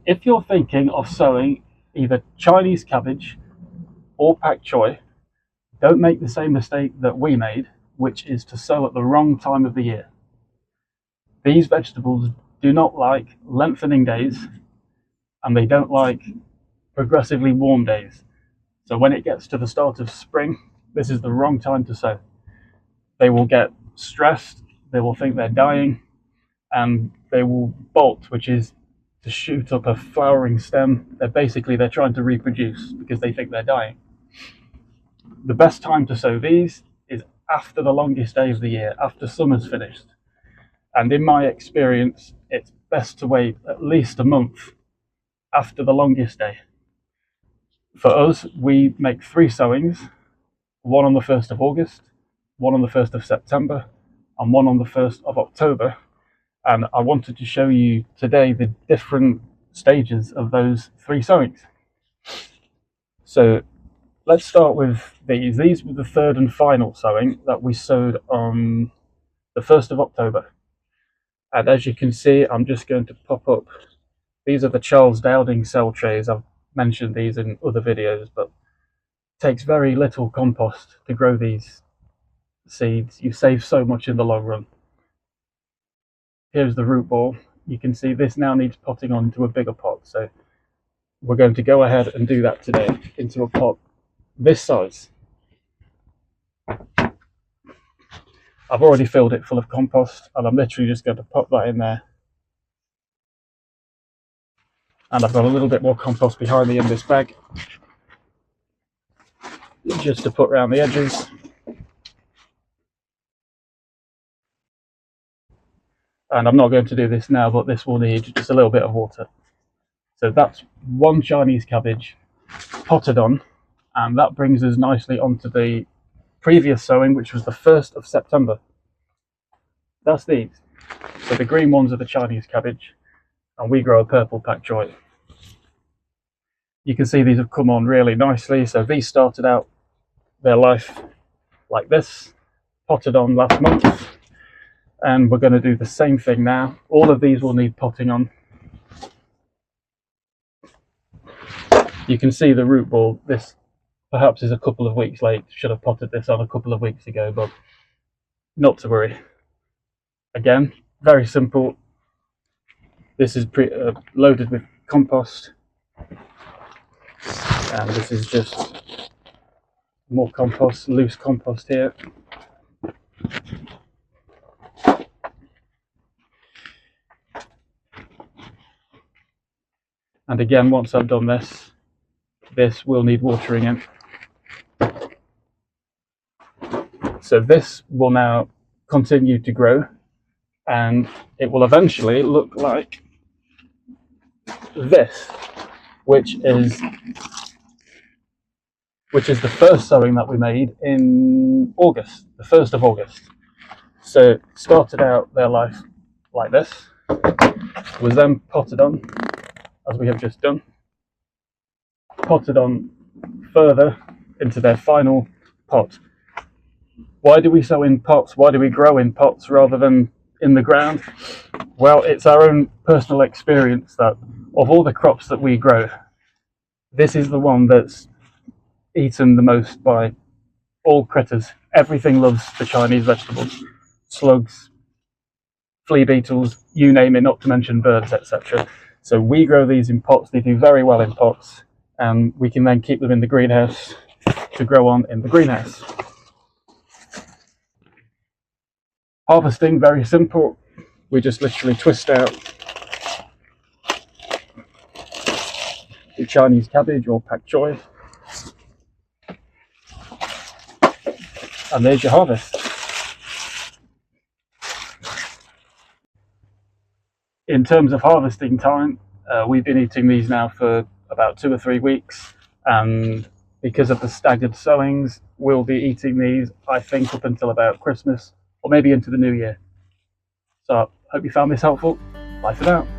if you're thinking of sowing either Chinese cabbage or Pak Choi, don't make the same mistake that we made, which is to sow at the wrong time of the year. These vegetables do not like lengthening days, and they don't like progressively warm days. So when it gets to the start of spring, this is the wrong time to sow. They will get stressed, they will think they're dying, and they will bolt, which is to shoot up a flowering stem. They're trying to reproduce because they think they're dying. The best time to sow these is after the longest day of the year, after summer's finished. And in my experience, it's best to wait at least a month after the longest day. For us, we make 3 sowings, one on the 1st of August, one on the 1st of September, and one on the 1st of October. And I wanted to show you today the different stages of those 3 sowings. So let's start with these. These were the 3rd and final sowing that we sowed on the 1st of October. And as you can see, I'm just going to pop up. These are the Charles Dowding cell trays. I've mentioned these in other videos, but it takes very little compost to grow these seeds. You save so much in the long run. Here's the root ball. You can see this now needs potting onto a bigger pot. So we're going to go ahead and do that today into a pot this size. I've already filled it full of compost, and I'm literally just going to pop that in there. And I've got a little bit more compost behind me in this bag, just to put around the edges. And I'm not going to do this now, but this will need just a little bit of water. So that's 1 Chinese cabbage potted on, and that brings us nicely onto the previous sowing, which was the 1st of September. That's these. So the green ones are the Chinese cabbage, and we grow a purple Pak Choi. You can see these have come on really nicely. So these started out their life like this, potted on last month, and we're going to do the same thing now. All of these will need potting on. You can see the root ball. This perhaps is a couple of weeks late. Should have potted this on a couple of weeks ago, but not to worry. Again, very simple. This is loaded with compost, and this is just more compost, loose compost here. And again, once I've done this, this will need watering in. So this will now continue to grow, and it will eventually look like this, which is the first sowing that we made in August, the 1st of August. So it started out their life like this, was then potted on, as we have just done, potted on further into their final pot. Why do we sow in pots? Why do we grow in pots rather than in the ground? Well, it's our own personal experience that of all the crops that we grow, this is the one that's eaten the most by all critters. Everything loves the Chinese vegetables. Slugs, flea beetles, you name it, not to mention birds, etc. So we grow these in pots. They do very well in pots, and we can then keep them in the greenhouse to grow on in the greenhouse. Harvesting, very simple. We just literally twist out the Chinese cabbage or Pak Choi, and there's your harvest. In terms of harvesting time, we've been eating these now for about 2 or 3 weeks, and because of the staggered sowings, we'll be eating these, I think, up until about Christmas or maybe into the new year. So I hope you found this helpful. Bye for now.